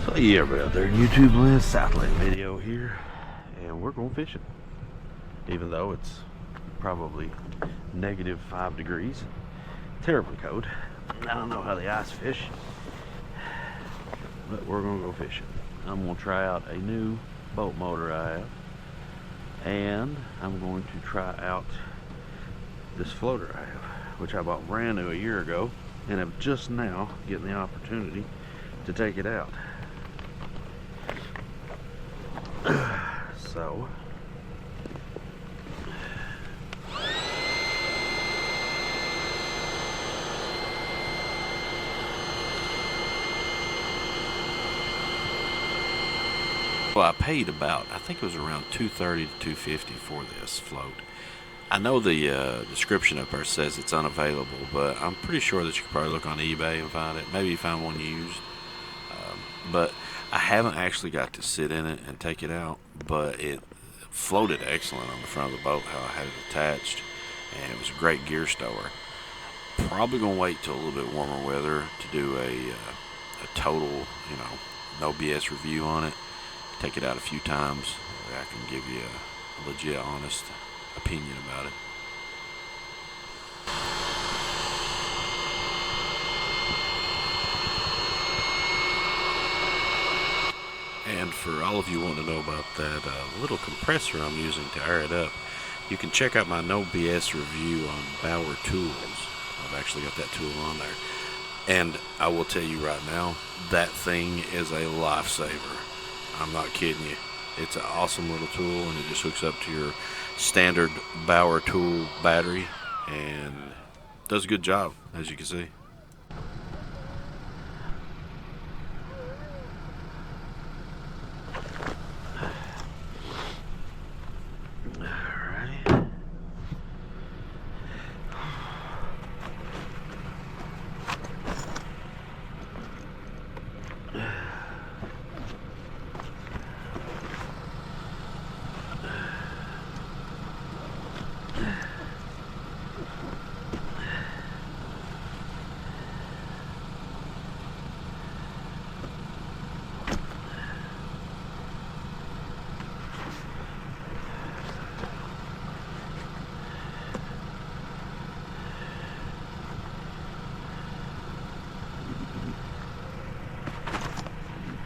So yeah, everybody out there in YouTube land, Southland video here, and we're going fishing. Even though it's probably -5 degrees, terribly cold. I don't know how the ice fish, but we're gonna go fishing. I'm gonna try out a new boat motor I have, and I'm going to try out this floater I have, which I bought brand new a year ago, and I'm just now getting the opportunity to take it out. So well, I paid about, I think it was around $230 to $250 for this float. I know the description up there says it's unavailable, but I'm pretty sure that you could probably look on eBay and find it. Maybe you find one used. But I haven't actually got to sit in it and take it out, but it floated excellent on the front of the boat, how I had it attached, and it was a great gear stower. Probably going to wait till a little bit warmer weather to do a total, no BS review on it. Take it out a few times. I can give you a legit, honest opinion about it. And for all of you wanting to know about that little compressor I'm using to air it up, you can check out my no BS review on Bauer Tools. I've actually got that tool on there. And I will tell you right now, that thing is a lifesaver. I'm not kidding you. It's an awesome little tool, and it just hooks up to your standard Bauer tool battery and does a good job, as you can see.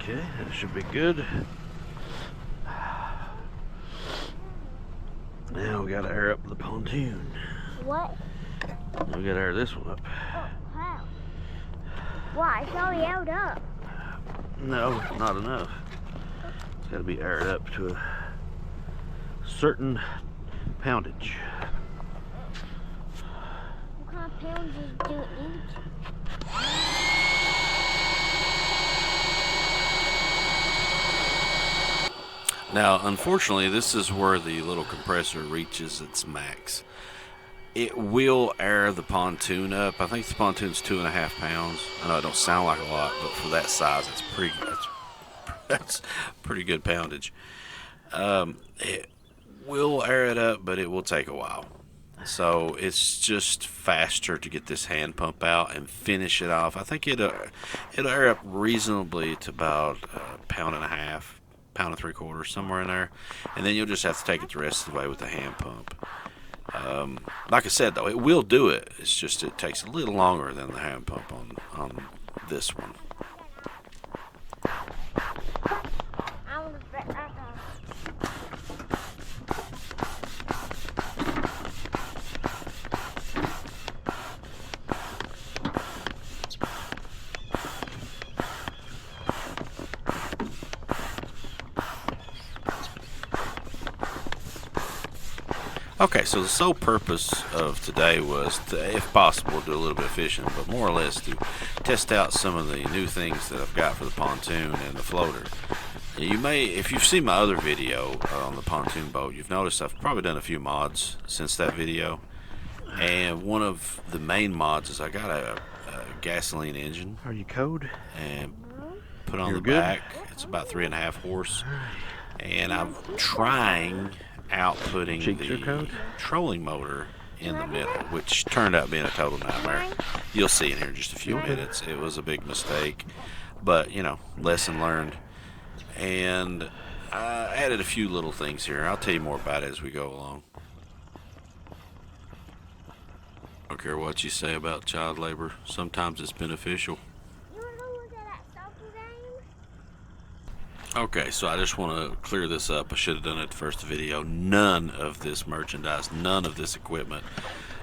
Okay, that should be good. Now we gotta air up the pontoon. What? We gotta air this one up. Oh, how? Why? It's already aired up. No, not enough. It's gotta be aired up to a certain poundage. What kind of poundages do it need? Now, unfortunately, this is where the little compressor reaches its max. It will air the pontoon up. I think the pontoon's 2.5 pounds. I know it don't sound like a lot, but for that size, that's pretty good poundage. It will air it up, but it will take a while. So it's just faster to get this hand pump out and finish it off. I think it'll air up reasonably to about 1.5 pounds. 1.75 pounds, somewhere in there, and then you'll just have to take it the rest of the way with the hand pump. Like I said, though, it will do it. It's just it takes a little longer than the hand pump on this one. Okay, so the sole purpose of today was to, if possible, do a little bit of fishing, but more or less to test out some of the new things that I've got for the pontoon and the floater. You may, if you've seen my other video on the pontoon boat, you've noticed I've probably done a few mods since that video. And one of the main mods is I got a gasoline engine. Are you cold? And put on the back. It's about 3.5 horse. And I'm trying outputting the trolling motor in the middle, which turned out being a total nightmare. You'll see in here in just a few minutes. It was a big mistake, but you know, lesson learned. And I added a few little things here. I'll tell you more about it as we go along. I don't care what you say about child labor. Sometimes it's beneficial. You wanna go look at that soccer game? Okay, so I just want to clear this up. I should have done it at the first video. None of this merchandise, none of this equipment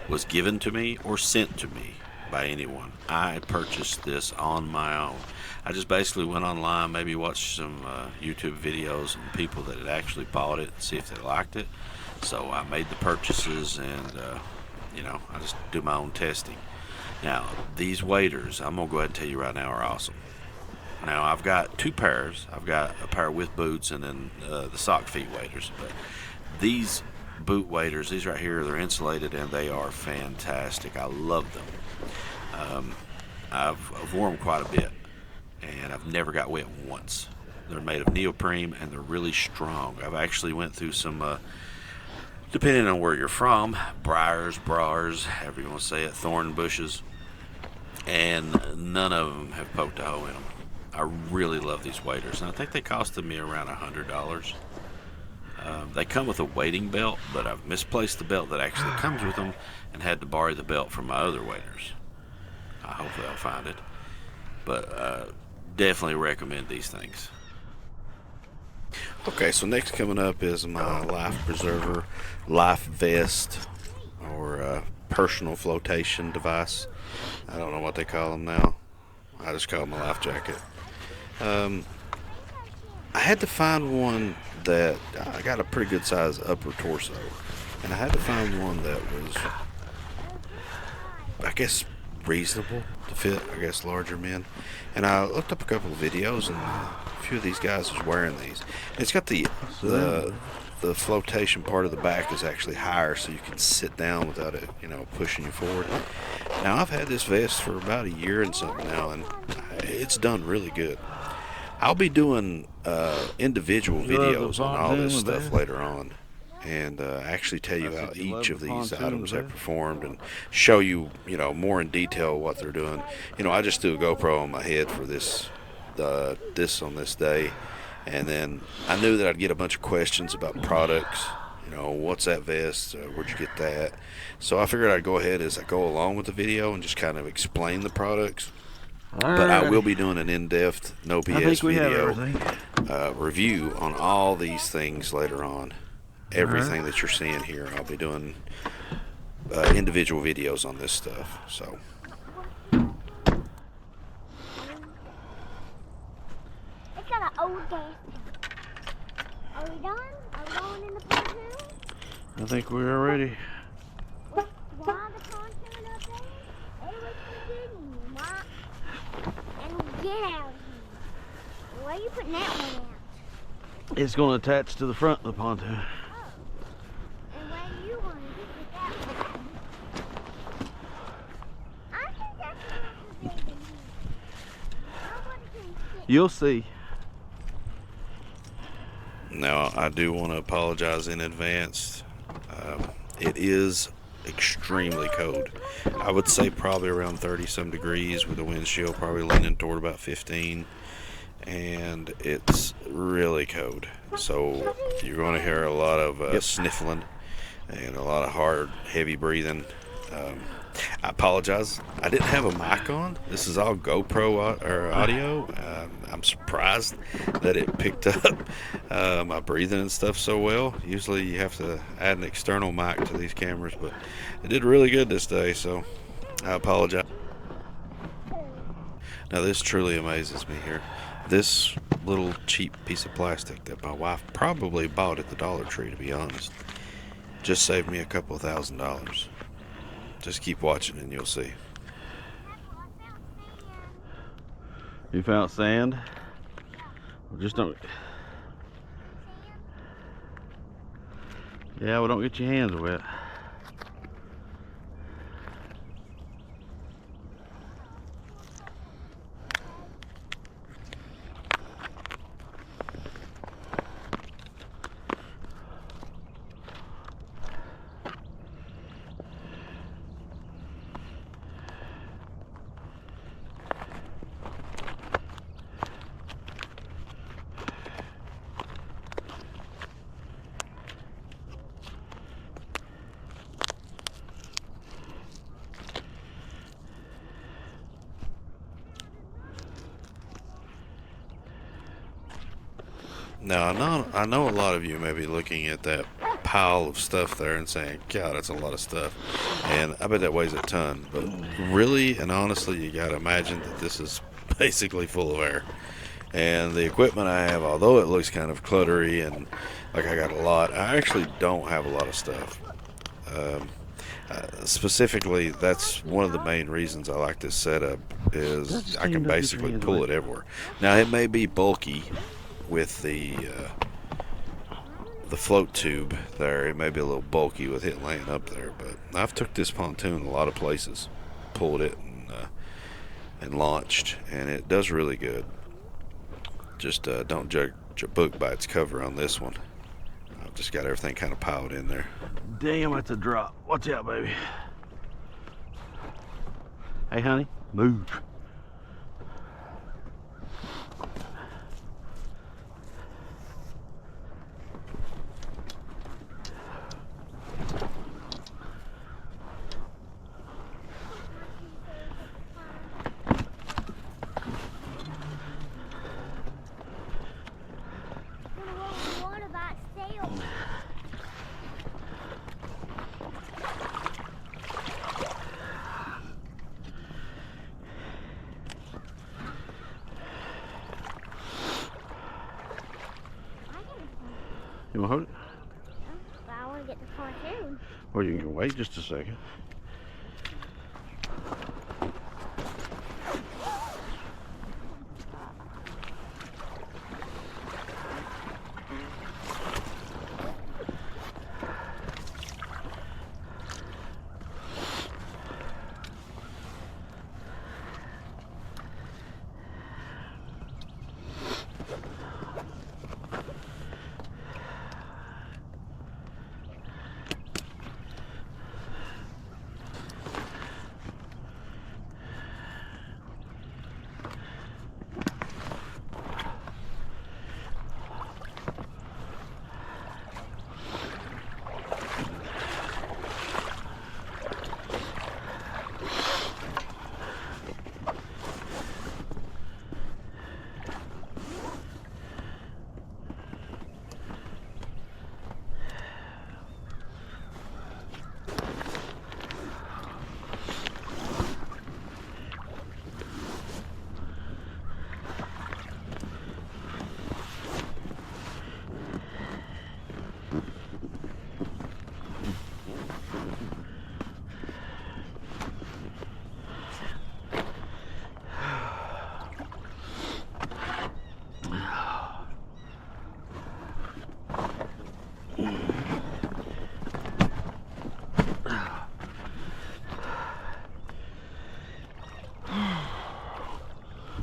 was given to me or sent to me by anyone. I purchased this on my own. I just basically went online, maybe watched some YouTube videos and people that had actually bought it and see if they liked it. So I made the purchases and, you know, I just do my own testing. Now, these waders, I'm going to go ahead and tell you right now, are awesome. Now, I've got two pairs. I've got a pair with boots and then the sock feet waders. But these boot waders, these right here, they're insulated and they are fantastic. I love them. I've worn them quite a bit and I've never got wet once. They're made of neoprene and they're really strong. I've actually went through some, depending on where you're from, briars, however you want to say it, thorn bushes, and none of them have poked a hole in them. I really love these waders, and I think they costed me around $100. They come with a wading belt, but I've misplaced the belt that actually comes with them and had to borrow the belt from my other waders. Hopefully I'll find it, but definitely recommend these things. Okay, so next coming up is my life preserver, life vest, or personal flotation device. I don't know what they call them now. I just call them a life jacket. I had to find one that I got a pretty good size upper torso, and I had to find one that was, I guess, reasonable to fit, I guess, larger men. And I looked up a couple of videos, and a few of these guys was wearing these. And it's got the flotation part of the back is actually higher, so you can sit down without it, you know, pushing you forward. Now, I've had this vest for about a year and something now, and it's done really good. I'll be doing individual videos on all this stuff later on, and actually tell you how each of these items have performed and show you, you know, more in detail what they're doing. You know, I just threw a GoPro on my head for this on this day, and then I knew that I'd get a bunch of questions about products. You know, what's that vest? Where'd you get that? So I figured I'd go ahead as I go along with the video and just kind of explain the products. But I will be doing an in-depth, no BS video review on all these things later on. Everything that you're seeing here, I'll be doing individual videos on this stuff. So. It's got an old gas tank. Are we done? Are we going in the pontoon? I think we're ready. Why the pontoon up there? Hey, what's the good in you, Ma? And get out of here. Why are you putting that one out? It's going to attach to the front of the pontoon. And why do you want to get with that one? I think that's a little big in here. Nobody can sit. You'll see. Now, I do want to apologize in advance. It is extremely cold. I would say probably around 30-some degrees with the wind chill probably leaning toward about 15. And it's really cold. So you're going to hear a lot of sniffling and a lot of hard, heavy breathing. I apologize. I didn't have a mic on. This is all GoPro audio. I'm surprised that it picked up my breathing and stuff so well. Usually you have to add an external mic to these cameras, but it did really good this day, so I apologize. Now this truly amazes me here. This little cheap piece of plastic that my wife probably bought at the Dollar Tree, to be honest, just saved me a couple $1,000s. Just keep watching and you'll see. You found sand? Well, just don't. Yeah, well, don't get your hands wet. Now, I know a lot of you may be looking at that pile of stuff there and saying, God, that's a lot of stuff. And I bet that weighs a ton. But really and honestly, you got to imagine that this is basically full of air. And the equipment I have, although it looks kind of cluttery and like I got a lot, I actually don't have a lot of stuff. Um, Specifically, that's one of the main reasons I like this setup is I can Stand up, get your basically hands pull away. it everywhere. Now, it may be bulky with the float tube there. It may be a little bulky with it laying up there, but I've took this pontoon a lot of places, pulled it and launched, and it does really good. Just don't judge a book by its cover on this one. I've just got everything kind of piled in there. Damn, that's a drop. Watch out, baby. Hey, honey, move. Water by itself. You want to hold it? But I want to get the pontoon. Or you can wait just a second.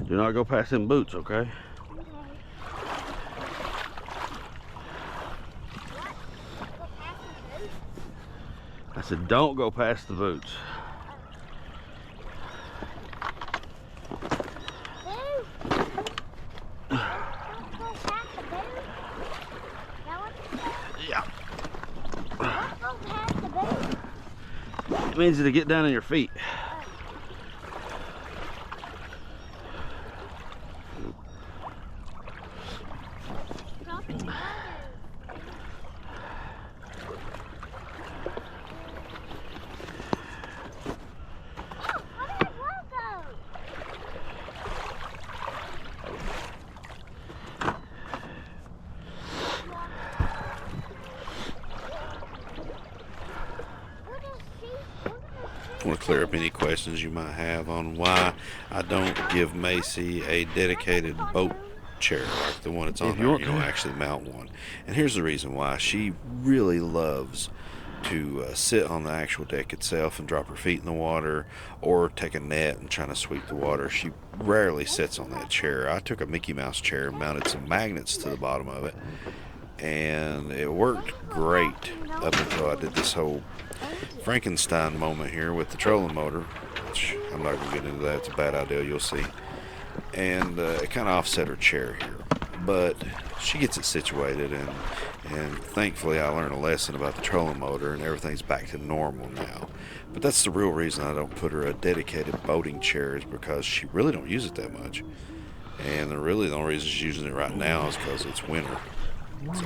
Do not go past them boots, okay? Okay. Go past the booth. I said, don't go past the boots. Boo! Don't go past the booth. Now what you say? Yeah. Don't go past the booth. It means to get down on your feet. Drop it down. Oh, where did one go? Where does she? Where does I want to clear up any questions you might have on why I don't give Macy a dedicated boat chair like the one that's If on you there. want You don't to. actually mount one. And here's the reason why. She really loves to sit on the actual deck itself and drop her feet in the water or take a net and try to sweep the water. She rarely sits on that chair. I took a Mickey Mouse chair and mounted some magnets to the bottom of it, and it worked great up until I did this whole Frankenstein moment here with the trolling motor, which I'm not going to get into that. It's a bad idea, you'll see. And it kind of offset her chair here. But she gets it situated, and thankfully I learned a lesson about the trolling motor, and everything's back to normal now. But that's the real reason I don't put her a dedicated boating chair, is because she really don't use it that much. And really the only reason she's using it right now is because it's winter. So.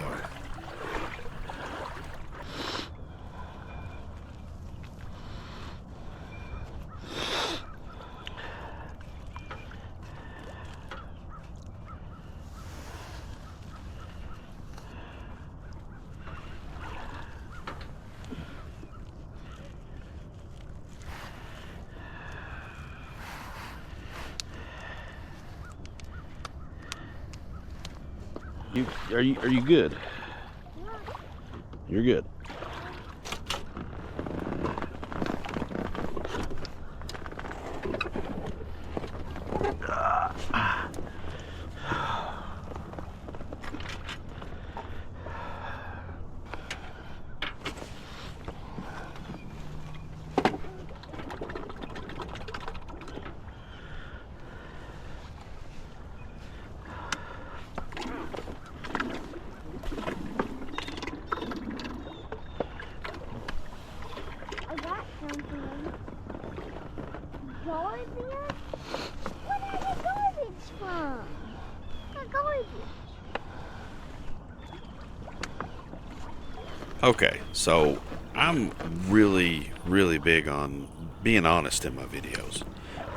Are you good? You're good. Garbage? Where did I get garbage from? The garbage. Okay, so I'm really big on being honest in my videos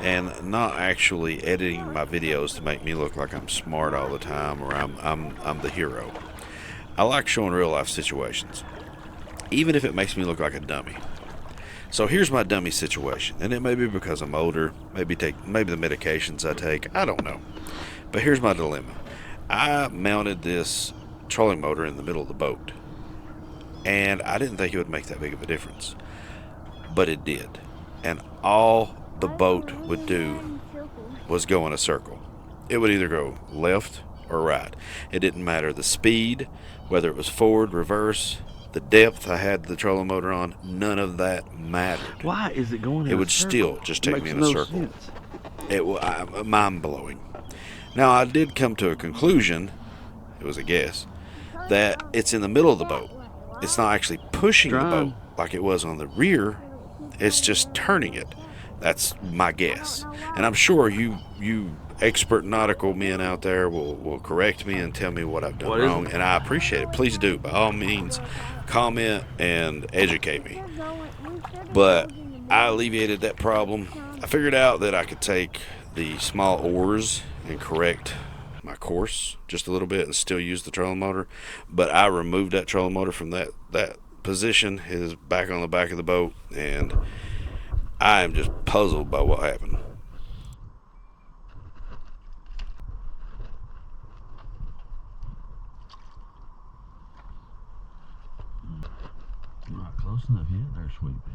and not actually editing my videos to make me look like I'm smart all the time or I'm the hero. I like showing real life situations, even if it makes me look like a dummy. So here's my dummy situation, and it may be because I'm older, maybe the medications I take, I don't know. But here's my dilemma. I mounted this trolling motor in the middle of the boat, and I didn't think it would make that big of a difference, but it did. And all the boat would do was go in a circle. It would either go left or right. It didn't matter the speed, whether it was forward, reverse, the depth I had the trolling motor on, none of that mattered. Why is it going in It a would circle? still just take me in a Makes no circle. sense. It was mind-blowing. Now, I did come to a conclusion, it was a guess, that it's in the middle of the boat. It's not actually pushing the boat like it was on the rear. It's just turning it. That's my guess. And I'm sure you expert nautical men out there will correct me and tell me what I've done wrong. And I appreciate it. Please do. By all means, comment and educate me. But I alleviated that problem. I figured out that I could take the small oars and correct my course just a little bit and still use the trolling motor. But I removed that trolling motor from that position. It is back on the back of the boat, and I am just puzzled by what happened. Not close enough yet, there, sweet pea.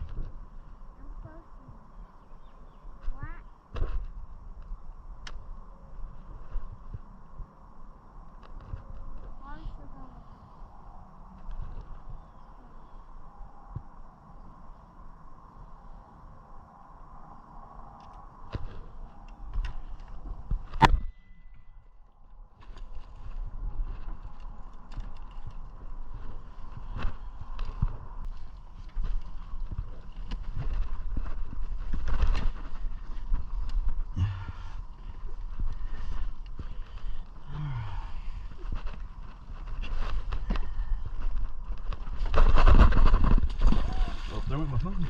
There went my phone.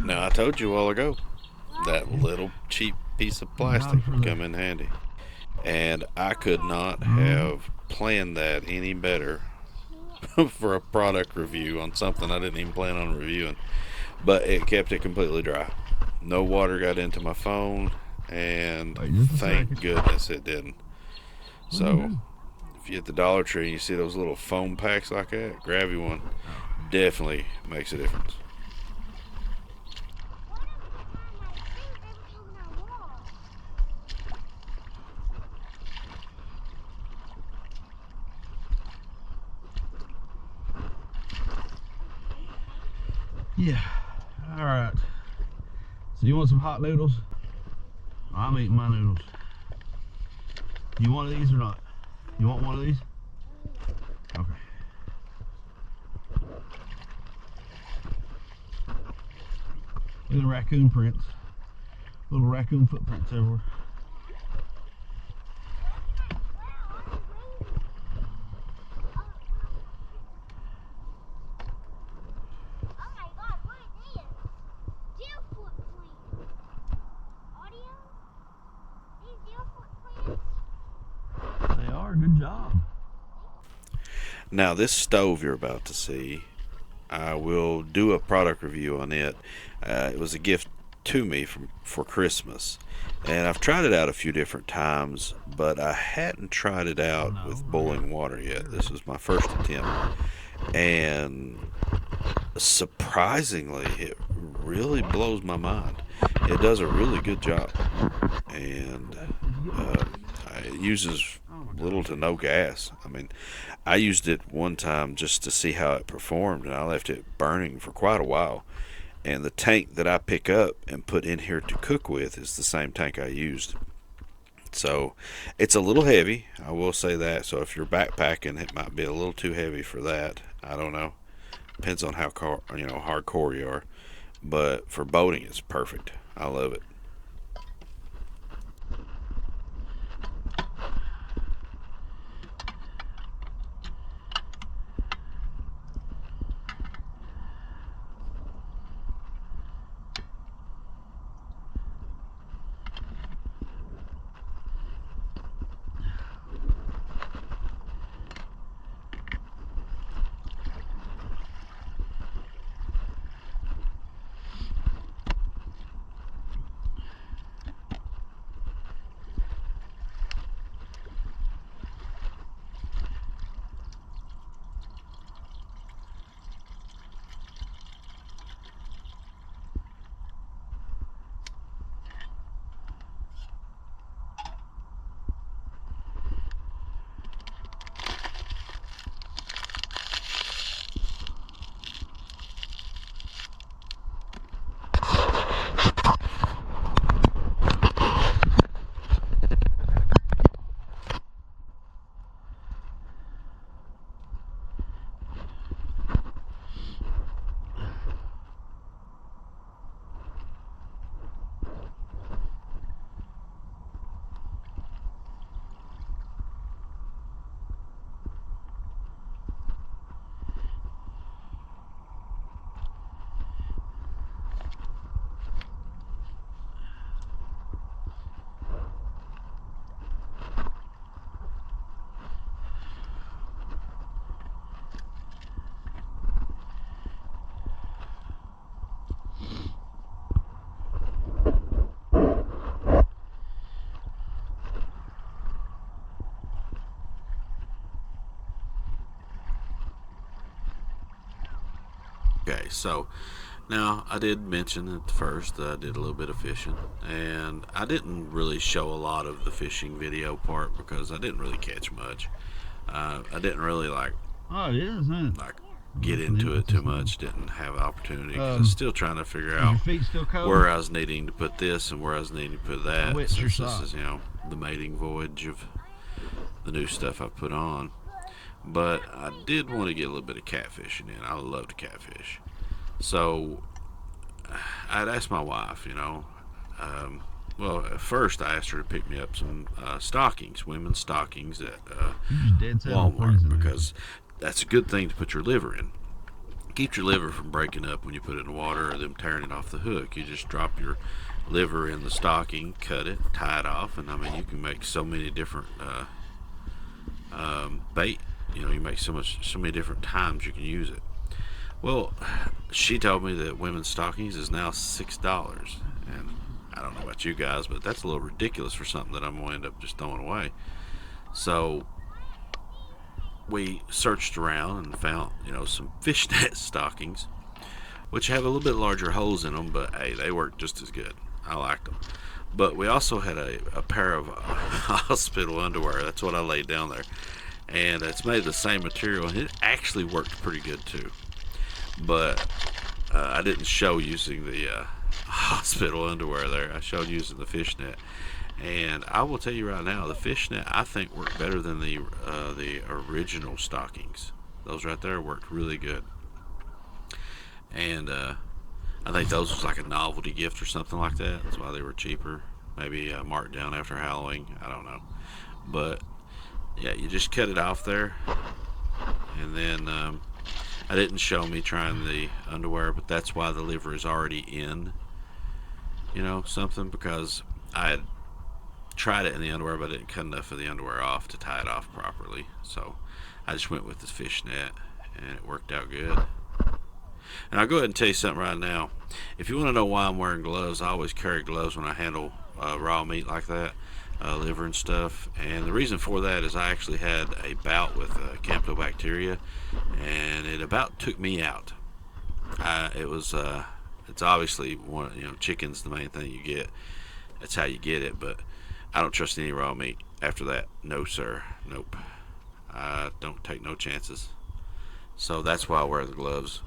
Now, I told you a while ago, that little cheap piece of plastic would come in handy. And I could not have planned that any better for a product review on something I didn't even plan on reviewing. But it kept it completely dry. No water got into my phone, and thank goodness it didn't. So, if you hit the Dollar Tree and you see those little foam packs like that, grab you one. Definitely makes a difference. Yeah. All right. So you want some hot noodles? I'm eating my noodles. You want these or not? You want one of these? Okay. Look at the raccoon prints. Little raccoon footprints everywhere. Oh my God, what is this? Deer footprints. Audio? These deer footprints? They are. Good job. Now this stove you're about to see, I will do a product review on it. It was a gift to me for Christmas, and I've tried it out a few different times, but I hadn't tried it out with boiling water yet. This was my first attempt, and surprisingly, it really blows my mind. It does a really good job, and it uses little to no gas. I mean, I used it one time just to see how it performed, and I left it burning for quite a while. And the tank that I pick up and put in here to cook with is the same tank I used. So it's a little heavy, I will say that. So if you're backpacking, it might be a little too heavy for that. I don't know. Depends on how hardcore you are. But for boating, it's perfect. I love it. Okay, so now I did mention at first that I did a little bit of fishing, and I didn't really show a lot of the fishing video part because I didn't really catch much. I didn't really Oh, it is, isn't it? like get into it too much. Didn't have an opportunity because I was still trying to figure out Your feet still cold? where I was needing to put this and where I was needing to put that. Wet's your Since this sock. is the mating voyage of the new stuff I put on. But I did want to get a little bit of catfishing in. I love to catfish. So I'd asked my wife, well, at first I asked her to pick me up some stockings, women's stockings at You just dead set on Walmart, freezing there. because that's a good thing to put your liver in. Keeps your liver from breaking up when you put it in water or them tearing it off the hook. You just drop your liver in the stocking, cut it, tie it off, and I mean you can make so many different bait. You make so many different times you can use it. Well, she told me that women's stockings is now $6, and I don't know about you guys, but that's a little ridiculous for something that I'm going to end up just throwing away. So we searched around and found, some fishnet stockings, which have a little bit larger holes in them, but hey, they work just as good. I liked them. But we also had a pair of hospital underwear. That's what I laid down there. And it's made of the same material, and it actually worked pretty good too. But I didn't show using the hospital underwear there. I showed using the fishnet. And I will tell you right now, the fishnet I think worked better than the original stockings. Those right there worked really good. And I think those was like a novelty gift or something like that. That's why they were cheaper. Maybe marked down after Halloween. I don't know. But yeah, you just cut it off there, and then I didn't show me trying the underwear, but that's why the liver is already in, something, because I had tried it in the underwear, but I didn't cut enough of the underwear off to tie it off properly. So I just went with the fishnet, and it worked out good. And I'll go ahead and tell you something right now. If you want to know why I'm wearing gloves, I always carry gloves when I handle raw meat like that, liver and stuff. And the reason for that is I actually had a bout with campylobacteria, and it about took me out. It's obviously one, chicken's the main thing you get. That's how you get it, but I don't trust any raw meat after that. No, sir. Nope. I don't take no chances. So that's why I wear the gloves.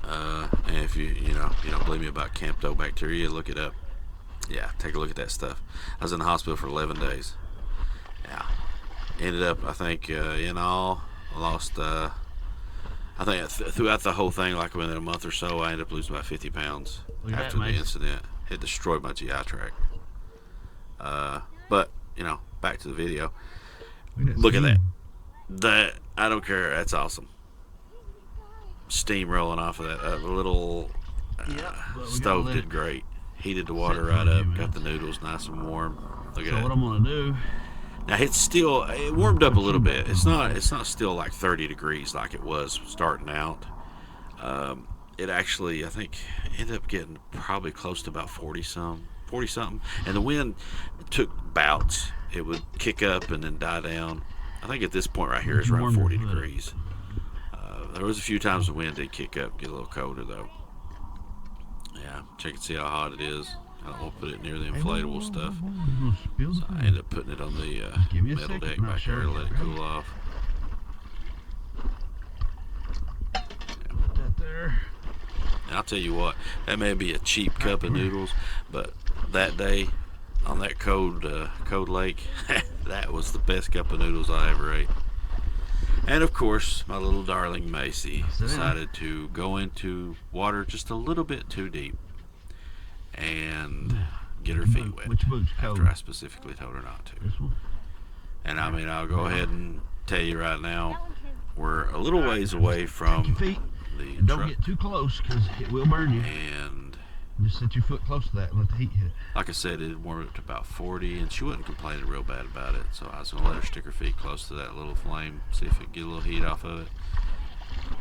And if you don't believe me about campylobacteria, look it up. Yeah, take a look at that stuff. I was in the hospital for 11 days. Yeah. Ended up, I think, in all, I lost, I think throughout the whole thing, like within a month or so, I ended up losing about 50 pounds after the incident. It destroyed my GI tract. But, back to the video. Look at that. I don't care. That's awesome. Steam rolling off of that. little stove did great. Heated the water right up. Got the noodles nice and warm. Look at that. So what I'm gonna do? Now it warmed up a little bit. It's not still like 30 degrees like it was starting out. It actually, I think, ended up getting probably close to about 40 something. And the wind took bouts. It would kick up and then die down. I think at this point right here is around 40 degrees. There was a few times the wind did kick up, get a little colder though. Yeah, check and see how hot it is. I don't want to put it near the inflatable stuff. So I ended up putting it on the metal deck back there to let it cool off. And I'll tell you what, that may be a cheap cup of noodles, but that day on that cold lake, that was the best cup of noodles I ever ate. And of course, my little darling Macy decided to go into water just a little bit too deep and get her feet wet after I specifically told her not to. And I mean, I'll go ahead and tell you right now, we're a little ways away from the don't get too close because it will burn you. And just set your foot close to that and let the heat hit it. Like I said, it warmed up to about 40, and she wasn't complaining real bad about it. So I was going to let her stick her feet close to that little flame, see if it could get a little heat off of it.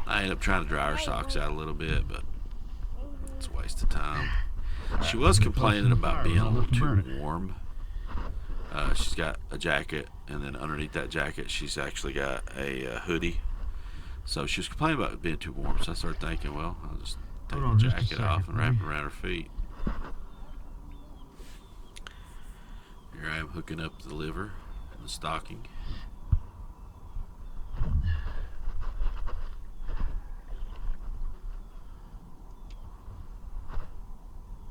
I ended up trying to dry her socks out a little bit, but it's a waste of time. She was complaining about being a little too warm. She's got a jacket, and then underneath that jacket, she's actually got a hoodie. So she was complaining about it being too warm. So I started thinking, well, I'll just take the jacket off and wrap it around her feet. Here I am hooking up the liver and the stocking.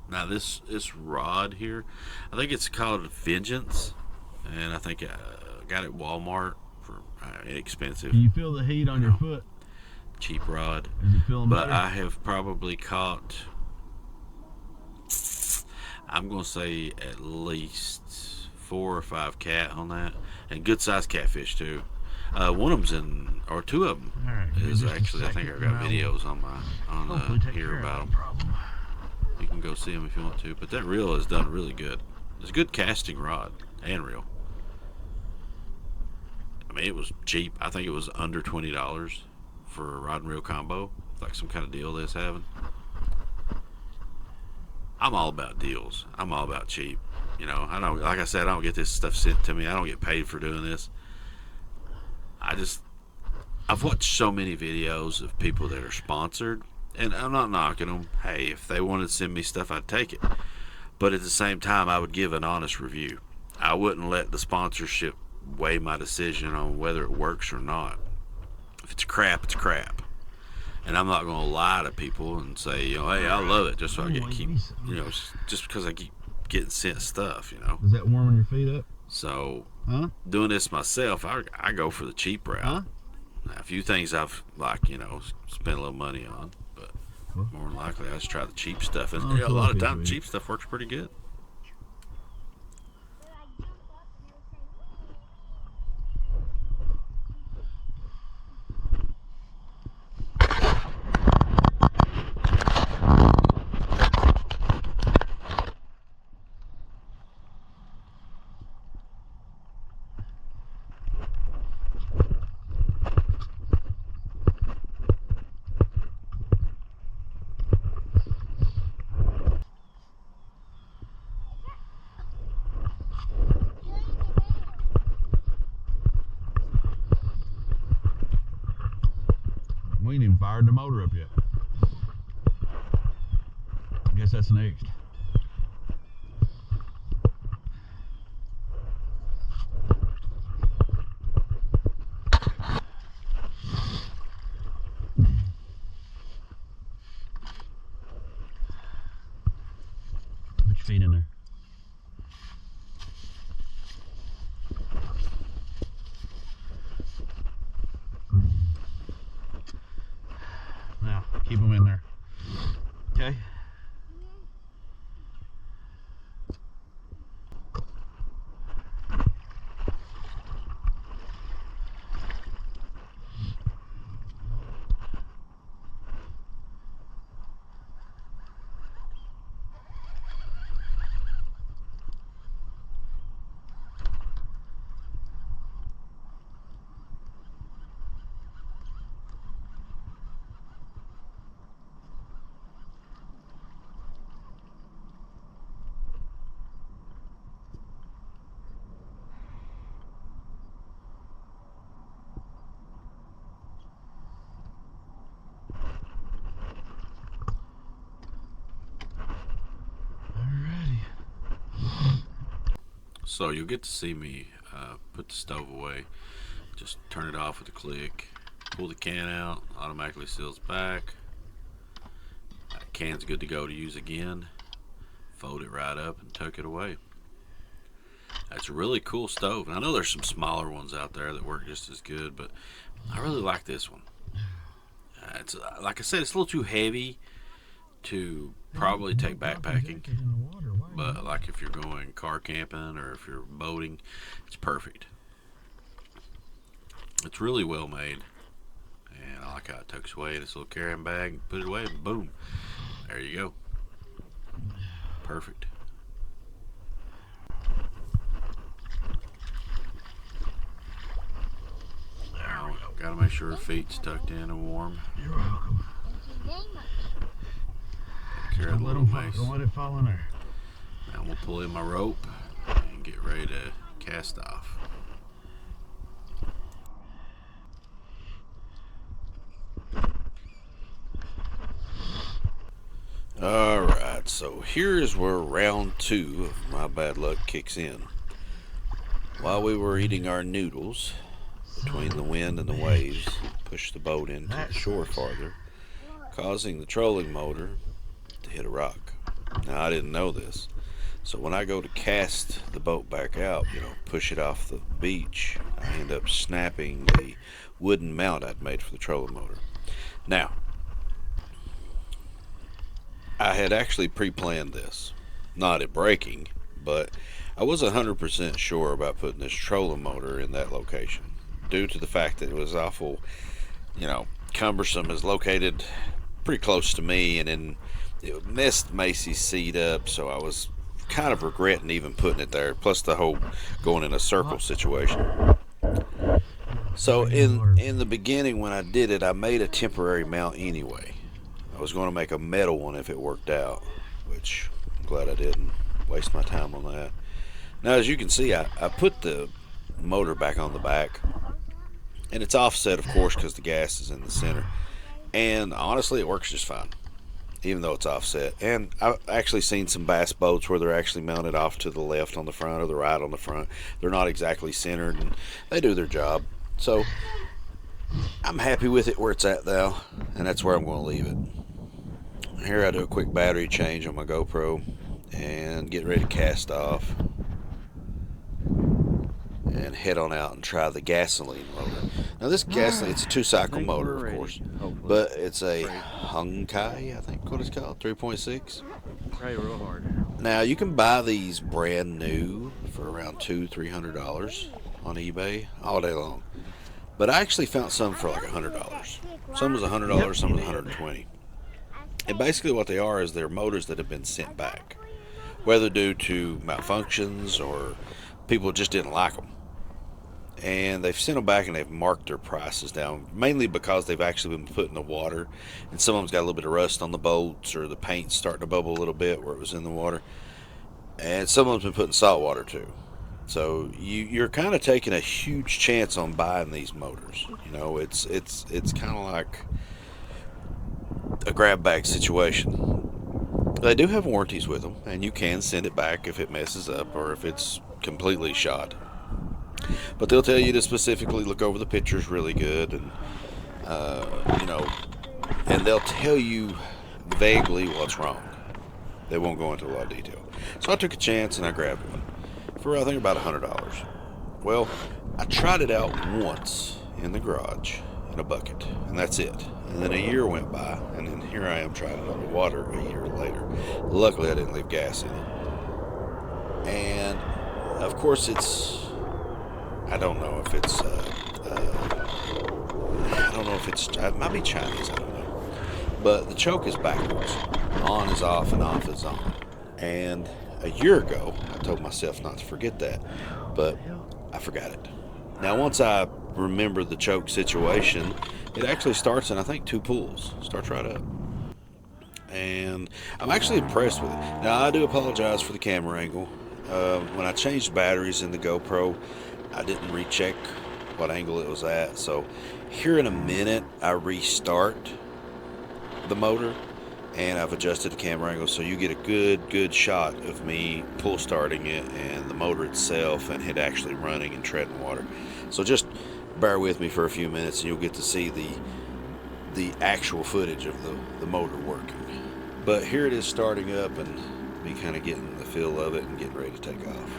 Now this rod here, I think it's called Vengeance, and I think I got it at Walmart for inexpensive. Can you feel the heat on your foot? Cheap rod. Is it feeling but better? I have probably caught, I'm going to say at least 4 or 5 cat on that, and good sized catfish too. One of them's in, or 2 of them is actually, I think I've got videos on here about them. You can go see them if you want to, but that reel has done really good. It's a good casting rod and reel. I mean, it was cheap. I think it was under $20 for a rod and reel combo, like some kind of deal that's having. I'm all about deals. I'm all about cheap. I don't, like I said, I don't get this stuff sent to me. I don't get paid for doing this. I've watched so many videos of people that are sponsored, and I'm not knocking them. Hey, if they wanted to send me stuff, I'd take it. But at the same time, I would give an honest review. I wouldn't let the sponsorship weigh my decision on whether it works or not. If it's crap, it's crap. And I'm not going to lie to people and say, hey, I love it just so I just because I keep getting sent stuff, Is that warming your feet up? So, doing this myself, I go for the cheap route. Now, a few things I've, spent a little money on, but More than likely, I just try the cheap stuff. And Oh, a lot of piece times, of cheap stuff works pretty good. But I jump up and they'll say, We ain't even fired the motor up yet. I guess that's next. Put your feet in there. Now, keep them in there. Okay? So you'll get to see me put the stove away. Just turn it off with a click. Pull the can out, automatically seals back. Can's good to go to use again. Fold it right up and tuck it away. That's a really cool stove. And I know there's some smaller ones out there that work just as good, but I really like this one. It's like I said, it's a little too heavy to probably take backpacking, but like if you're going car camping or if you're boating, it's perfect. It's really well made, and I like how it tucks away in this little carrying bag. Put it away, and boom, there you go. Perfect. Now, gotta make sure her feet's tucked in and warm. You're welcome. Carry the Don't let, little them mace. don't let it fall in there. Now we'll pull in my rope and get ready to cast off. Alright, so here is where round 2 of my bad luck kicks in. While we were eating our noodles, between the wind and the waves, pushed the boat into the shore farther, causing the trolling motor to hit a rock. Now I didn't know this, so when I go to cast the boat back out, push it off the beach, I end up snapping the wooden mount I'd made for the trolling motor. Now, I had actually pre-planned this, not it breaking, but I was 100% sure about putting this trolling motor in that location, due to the fact that it was awful, cumbersome. Is located pretty close to me, and then it messed Macy's seat up, so I was kind of regretting even putting it there, plus the whole going in a circle situation. So in the beginning when I did it, I made a temporary mount anyway. I was going to make a metal one if it worked out, which I'm glad I didn't waste my time on that. Now as you can see, I put the motor back on the back, and it's offset of course because the gas is in the center, and honestly it works just fine even though it's offset. And I've actually seen some bass boats where they're actually mounted off to the left on the front or the right on the front. They're not exactly centered, and they do their job. So I'm happy with it where it's at now, and that's where I'm going to leave it. Here I do a quick battery change on my GoPro and get ready to cast off and head on out and try the gasoline motor. Now this gasoline, it's a 2-cycle motor of course, but it's a Hunkai, I think. what it's called, 3.6. Pray real hard. Now you can buy these brand new for around $200-300 on eBay all day long. But I actually found some for like $100. Some was $100, some was $120. And basically what they are is they're motors that have been sent back, whether due to malfunctions or people just didn't like them. And they've sent them back and they've marked their prices down, mainly because they've actually been put in the water, and some of them's got a little bit of rust on the bolts, or the paint's starting to bubble a little bit where it was in the water, and some of them's been put in salt water too. So you're kind of taking a huge chance on buying these motors. You know, it's kind of like a grab bag situation. They do have warranties with them, and you can send it back if it messes up or if it's completely shot. But they'll tell you to specifically look over the pictures really good, and you know, and they'll tell you vaguely what's wrong. They won't go into a lot of detail. So I took a chance and I grabbed one for I think about $100. Well, I tried it out once in the garage in a bucket, and that's it. And then a year went by, and then here I am trying it on the water a year later. Luckily, I didn't leave gas in it. And of course, I don't know if it might be Chinese, I don't know. But the choke is backwards. On is off and off is on. And a year ago, I told myself not to forget that, but I forgot it. Now, once I remember the choke situation, it actually starts in, I think, 2 pulls. Starts right up. And I'm actually impressed with it. Now, I do apologize for the camera angle. When I changed batteries in the GoPro, I didn't recheck what angle it was at. So here in a minute, I restart the motor, and I've adjusted the camera angle so you get a good shot of me pull starting it and the motor itself and it actually running and treading water. So just bear with me for a few minutes and you'll get to see the actual footage of the motor working. But here it is starting up, and me kind of getting the feel of it and getting ready to take off.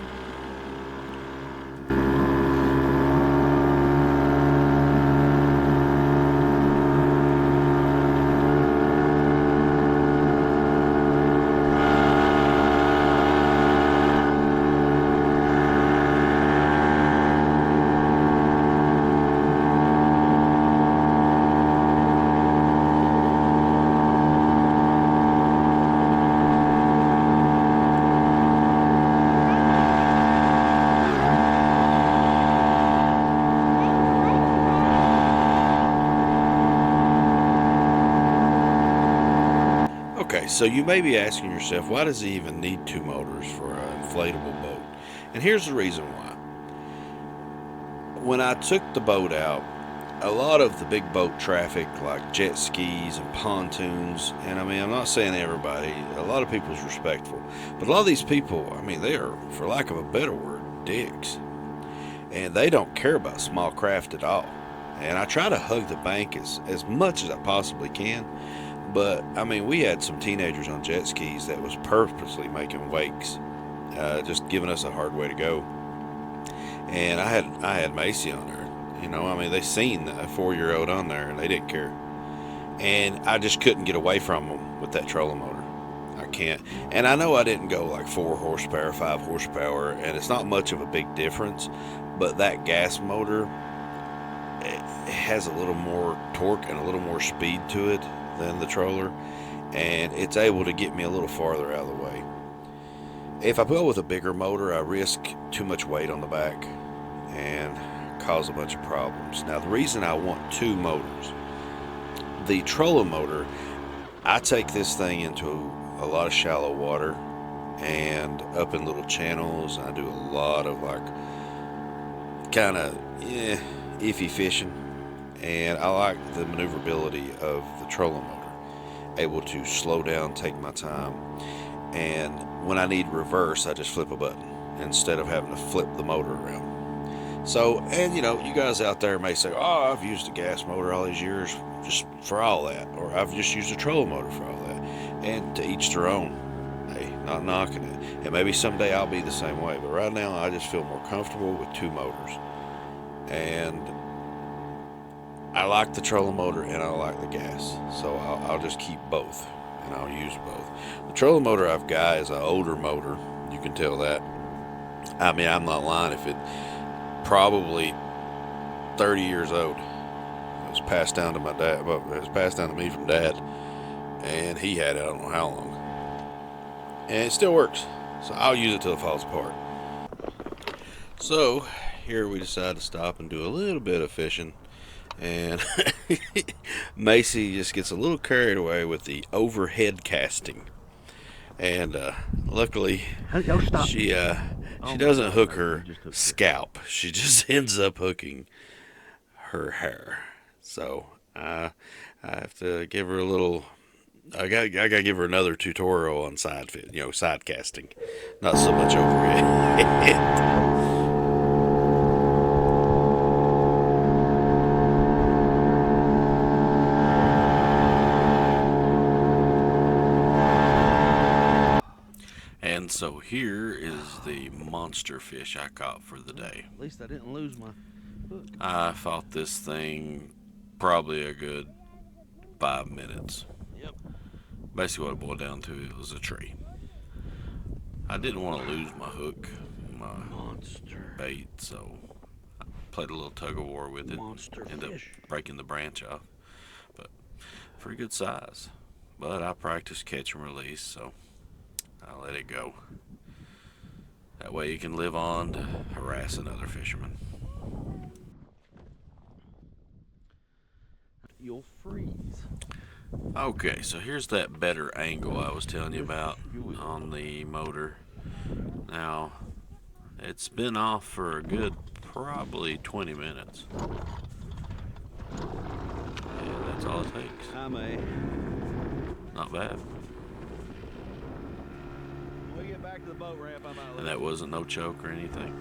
Okay, so you may be asking yourself, why does he even need 2 motors for an inflatable boat? And here's the reason why. When I took the boat out, a lot of the big boat traffic, like jet skis and pontoons, and I mean, I'm not saying everybody, a lot of people's respectful, but a lot of these people, I mean, they are, for lack of a better word, dicks. And they don't care about small craft at all. And I try to hug the bank as much as I possibly can. But, I mean, we had some teenagers on jet skis that was purposely making wakes, just giving us a hard way to go. And I had Macy on there. You know, I mean, they seen a 4-year-old on there, and they didn't care. And I just couldn't get away from them with that trolling motor. I can't. And I know I didn't go like 4 horsepower, 5 horsepower, and it's not much of a big difference. But that gas motor, it has a little more torque and a little more speed to it than the troller, and it's able to get me a little farther out of the way. If I go with a bigger motor, I risk too much weight on the back and cause a bunch of problems. Now, the reason I want 2 motors, the trolling motor, I take this thing into a lot of shallow water and up in little channels. I do a lot of like kind of iffy fishing. And I like the maneuverability of the trolling motor, able to slow down, take my time, and when I need reverse, I just flip a button instead of having to flip the motor around. So, and you know, you guys out there may say, oh, I've used a gas motor all these years just for all that, or I've just used a trolling motor for all that, and to each their own. Hey, not knocking it, and maybe someday I'll be the same way, but right now I just feel more comfortable with 2 motors. And I like the trolling motor and I like the gas, so I'll just keep both. and I'll use both. The trolling motor I've got is an older motor. You can tell that. I mean, I'm not lying. If it probably 30 years old. It was passed down to my dad. Well, it was passed down to me from Dad, and he had it I don't know how long, and it still works. So I'll use it till it falls apart. So here we decided to stop and do a little bit of fishing, and Macy just gets a little carried away with the overhead casting, and luckily she doesn't hook her scalp. She just ends up hooking her hair. So I have to give her a little. I gotta give her another tutorial on side casting, not so much overhead. And so here is the monster fish I caught for the day. At least I didn't lose my hook. I fought this thing probably a good 5 minutes. Yep. Basically what it boiled down to, it was a tree. I didn't want to lose my hook, my Monster bait, so I played a little tug of war with it. Monster Ended fish. up breaking the branch off. But pretty good size. But I practiced catch and release, so I let it go. That way you can live on to harass another fisherman. You'll freeze. Okay, so here's that better angle I was telling you about on the motor. Now, it's been off for a good probably 20 minutes. And that's all it takes. Not bad. When we get back to the boat ramp, I'm out. And that wasn't no choke or anything.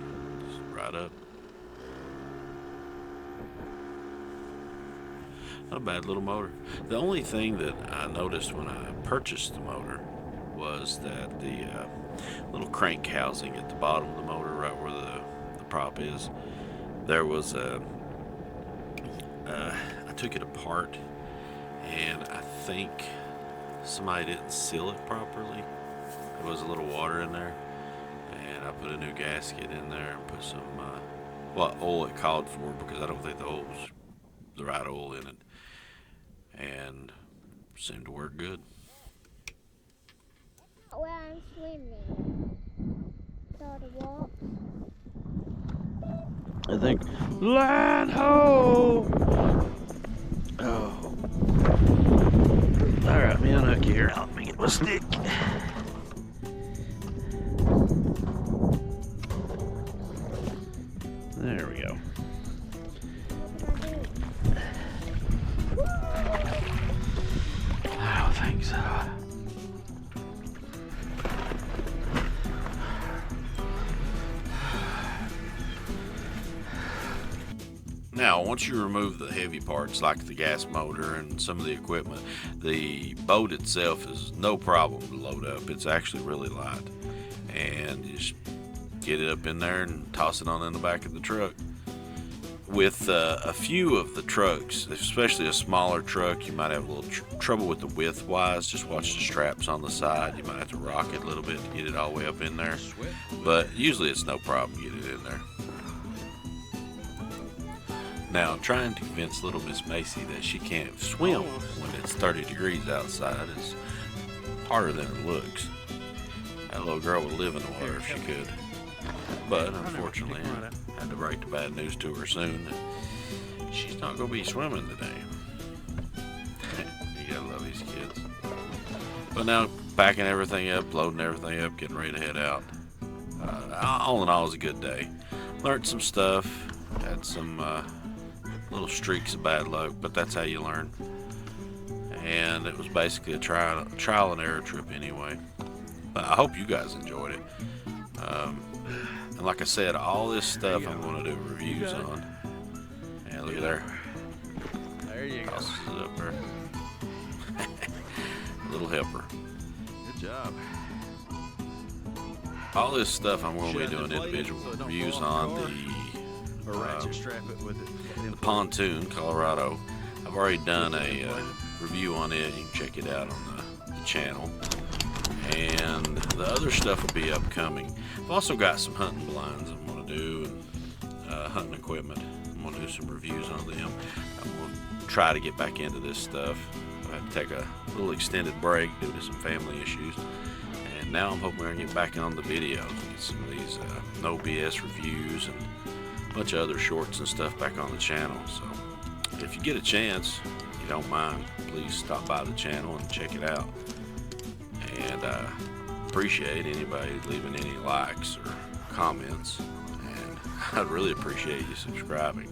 Just right up. Not a bad little motor. The only thing that I noticed when I purchased the motor was that the little crank housing at the bottom of the motor, right where the prop is, there was a. I took it apart, and I think somebody didn't seal it properly. There was a little water in there, and I put a new gasket in there and put some what oil it called for, because I don't think the oil was the right oil in it. And seemed to work good. Where I'm swimming. So the walk. I think line ho. Oh. All right, let me unhook you here. Let me get my stick. There we go. I don't think so. Now, once you remove the heavy parts like the gas motor and some of the equipment, the boat itself is no problem to load up. It's actually really light. And you just get it up in there and toss it on in the back of the truck. With a few of the trucks, especially a smaller truck, you might have a little trouble with the width wise. Just watch the straps on the side. You might have to rock it a little bit to get it all the way up in there. But usually it's no problem to get it in there. Now, trying to convince little Miss Macy that she can't swim when it's 30 degrees outside is harder than it looks. That little girl would live in the water if she could. But unfortunately, I had to break the bad news to her soon. She's not going to be swimming today. You gotta love these kids. But now, packing everything up, loading everything up, getting ready to head out. All in all, it was a good day. Learned some stuff. Had some little streaks of bad luck, but that's how you learn. And it was basically a trial and error trip anyway. But I hope you guys enjoyed it. And like I said, all this stuff I'm going to do reviews on. And look at there. There you go. Tosses it up there. Little helper. Good job. All this stuff I'm going to be doing individual reviews on Or ratchet strap it with it. the Pontoon, Colorado. I've already done a review on it. You can check it out on the channel, and the other stuff will be upcoming. I've also got some hunting blinds I'm going to do, and hunting equipment. I'm going to do some reviews on them. I'm going to try to get back into this stuff. I had to take a little extended break due to some family issues, and now I'm hoping we're going to get back on the videos and get some of these no BS reviews and a bunch of other shorts and stuff back on the channel. So if you get a chance, if you don't mind, please stop by the channel and check it out. And appreciate anybody leaving any likes or comments, and I'd really appreciate you subscribing.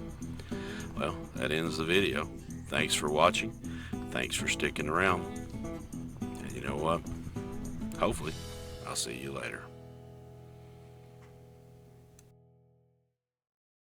Well, that ends the video. Thanks for watching. Thanks for sticking around. And you know what? Hopefully, I'll see you later.